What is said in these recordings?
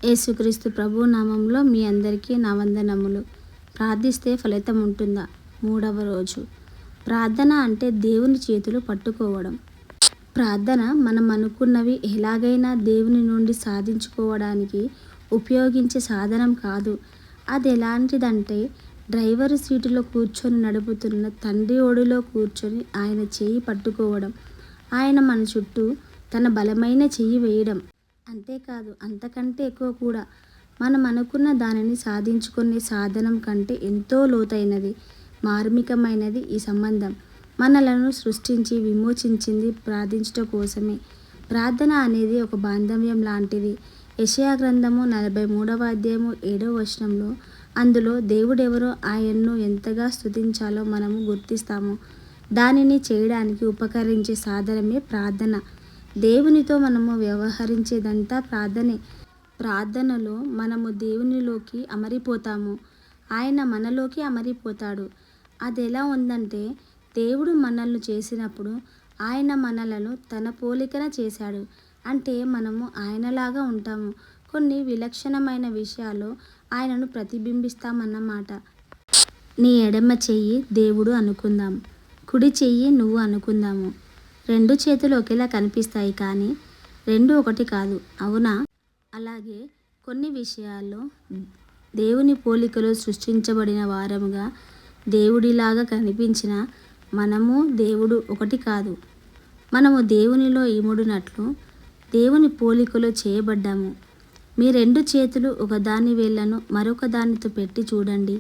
యేసుక్రీస్తు ప్రభు నామంలో మీ అందరికీ నా వందనములు. ప్రార్థిస్తే ఫలితం ఉంటుందా? 3వ రోజు. ప్రార్థన అంటే దేవుని చేతులు పట్టుకోవడం. ప్రార్థన మనం అనుకున్నవి ఎలాగైనా దేవుని నుండి సాధించుకోవడానికి ఉపయోగించే సాధనం కాదు. అది ఎలాంటిదంటే డ్రైవరు సీటులో కూర్చొని నడుపుతున్న తండ్రి ఒడిలో కూర్చొని ఆయన చెయ్యి పట్టుకోవడం, ఆయన మన చుట్టూ తన బలమైన చెయ్యి వేయడం. అంతేకాదు, అంతకంటే ఎక్కువ కూడా. మనం అనుకున్న దానిని సాధించుకునే సాధనం కంటే ఎంతో లోతైనది, మార్మికమైనది ఈ సంబంధం. మనలను సృష్టించి విమోచించింది ప్రార్థించుట కోసమే. ప్రార్థన అనేది ఒక బాంధవ్యం లాంటిది. యెషయా గ్రంథము 43వ అధ్యాయము 7వ వచనంలో అందులో దేవుడెవరో, ఆయన్ను ఎంతగా స్తుతించాలో మనము గుర్తిస్తాము. దానిని చేయడానికి ఉపకరించే సాధనమే ప్రార్థన. దేవునితో మనము వ్యవహరించేదంతా ప్రార్థనే. ప్రార్థనలో మనము దేవునిలోకి అమరిపోతాము, ఆయన మనలోకి అమరిపోతాడు. అది ఎలా ఉందంటే, దేవుడు మనల్ని చేసినప్పుడు ఆయన మనలను తన పోలికన చేశాడు. అంటే మనము ఆయనలాగా ఉంటాము. కొన్ని విలక్షణమైన విషయాల్లో ఆయనను ప్రతిబింబిస్తామన్నమాట. నీ ఎడమ చెయ్యి దేవుడు అనుకుందాం, కుడి చెయ్యి నువ్వు అనుకుందాము. 2 చేతులు ఒకేలా కనిపిస్తాయి, కానీ 2 ఒకటి కాదు, అవునా? అలాగే కొన్ని విషయాల్లో దేవుని పోలికలో సృష్టించబడిన వారముగా దేవుడిలాగా కనిపించిన మనము దేవుడు ఒకటి కాదు. మనము దేవునిలో ఇముడునట్లు దేవుని పోలికలో చేయబడ్డాము. మీ 2 చేతులు ఒకదాని వేళ్లను మరొక దానితో పెట్టి చూడండి.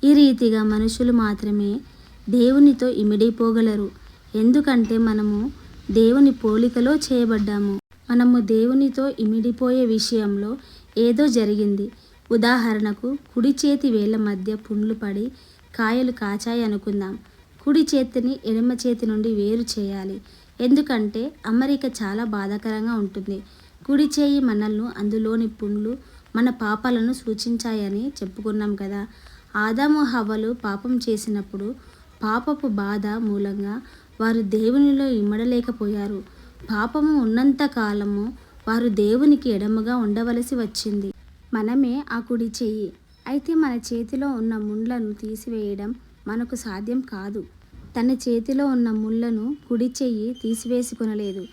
ఈ రీతిగా మనుషులు మాత్రమే దేవునితో ఇమిడిపోగలరు. ఎందుకంటే మనము దేవుని పోలికలో చేయబడ్డాము. మనము దేవునితో ఇమిడిపోయే విషయంలో ఏదో జరిగింది. ఉదాహరణకు, కుడి చేతి వేళ్ల మధ్య పుండ్లు పడి కాయలు కాచాయి అనుకుందాం. కుడి చేతిని ఎడమ చేతి నుండి వేరు చేయాలి. ఎందుకంటే అమరిక చాలా బాధాకరంగా ఉంటుంది. కుడి చేయి మనల్ని, అందులోని పుండ్లు మన పాపాలను సూచించాయని చెప్పుకున్నాం కదా. ఆదాము హవ్వలు పాపం చేసినప్పుడు పాపపు బాధ మూలంగా వారు దేవునిలో ఇమ్మడలేకపోయారు. పాపము ఉన్నంత కాలము వారు దేవునికి ఎడమగా ఉండవలసి వచ్చింది. మనమే ఆ కుడి చెయ్యి. అయితే మన చేతిలో ఉన్న ముళ్ళను తీసివేయడం మనకు సాధ్యం కాదు. తన చేతిలో ఉన్న ముళ్ళను కుడి చెయ్యి తీసివేసుకొనలేదు.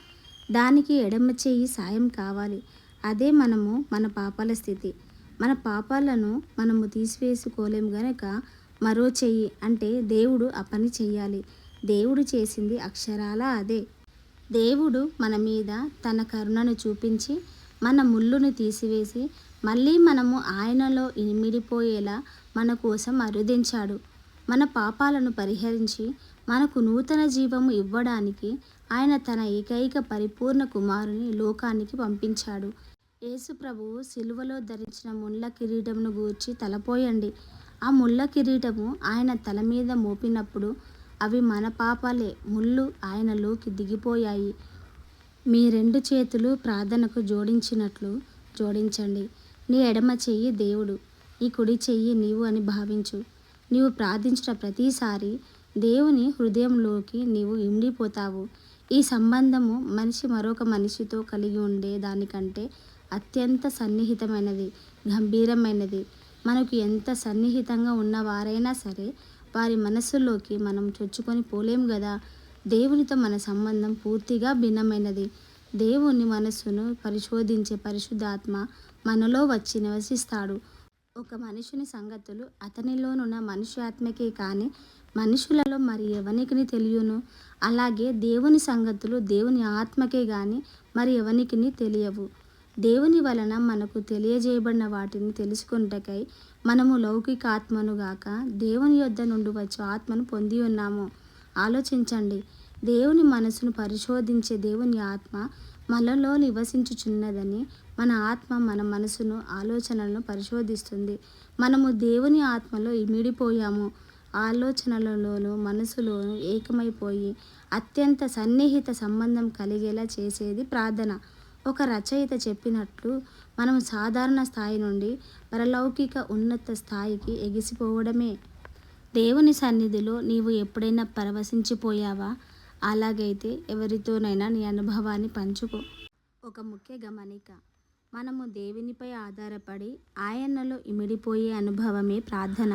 దానికి ఎడమ చెయ్యి సాయం కావాలి. అదే మన పాపాల స్థితి. మన పాపాలను మనము తీసివేసుకోలేము గనక మరో చెయ్యి అంటే దేవుడు ఆ పని చెయ్యాలి. దేవుడు చేసింది అక్షరాలా అదే. దేవుడు మన మీద తన కరుణను చూపించి మన ముళ్ళును తీసివేసి మళ్ళీ మనము ఆయనలో ఇమిడిపోయేలా మన కోసం అరుదించాడు. మన పాపాలను పరిహరించి మనకు నూతన జీవము ఇవ్వడానికి ఆయన తన ఏకైక పరిపూర్ణ కుమారుని లోకానికి పంపించాడు. యేసు ప్రభువు సిలువలో ధరించిన ముళ్ళ కిరీటమును గూర్చి తలపోయండి. ఆ ముళ్ళ కిరీటము ఆయన తల మీద మోపినప్పుడు అవి మన పాపాలే. ముళ్ళు ఆయనలోకి దిగిపోయాయి. మీ 2 చేతులు ప్రార్థనకు జోడించినట్లు జోడించండి. నీ ఎడమ చెయ్యి దేవుడు, నీ కుడి చెయ్యి నీవు అని భావించు. నీవు ప్రార్థించిన ప్రతిసారి దేవుని హృదయంలోకి నీవు ఇమిడిపోతావు. ఈ సంబంధము మనిషి మరొక మనిషితో కలిగి ఉండే దానికంటే అత్యంత సన్నిహితమైనది, గంభీరమైనది. మనకు ఎంత సన్నిహితంగా ఉన్నవారైనా సరే వారి మనస్సులోకి మనం చొచ్చుకొని పోలేము గదా. దేవునితో మన సంబంధం పూర్తిగా భిన్నమైనది. దేవుని మనస్సును పరిశోధించే పరిశుద్ధాత్మ మనలో వచ్చి నివసిస్తాడు. ఒక మనుషుని సంగతులు అతనిలోనున్న మనుష్యాత్మకే కానీ మనుషులలో మరి ఎవనికిని తెలియను. అలాగే దేవుని సంగతులు దేవుని ఆత్మకే గాని మరి ఎవనికిని తెలియవు. దేవుని వలన మనకు తెలియజేయబడిన వాటిని తెలుసుకొనుటకై మనము లౌకికాత్మను గాక దేవుని యొద్ద నుండి వచ్చే ఆత్మను పొంది ఉన్నాము. ఆలోచించండి. దేవుని మనసును పరిశోధించే దేవుని ఆత్మ మనలో నివసించుచున్నదని మన ఆత్మ మన మనసును, ఆలోచనలను పరిశోధిస్తుంది. మనము దేవుని ఆత్మలో ఇమిడిపోయాము. ఆలోచనలలోనూ మనసులోనూ ఏకమైపోయి అత్యంత సన్నిహిత సంబంధం కలిగేలా చేసేది ప్రార్థన. ఒక రచయిత చెప్పినట్లు, మనం సాధారణ స్థాయి నుండి పరలౌకిక ఉన్నత స్థాయికి ఎగిసిపోవడమే. దేవుని సన్నిధిలో నీవు ఎప్పుడైనా పరవశించిపోయావా? అలాగైతే ఎవరితోనైనా నీ అనుభవాన్ని పంచుకో. ఒక ముఖ్య గమనిక, మనము దేవునిపై ఆధారపడి ఆయనలో ఇమిడిపోయే అనుభవమే ప్రార్థన.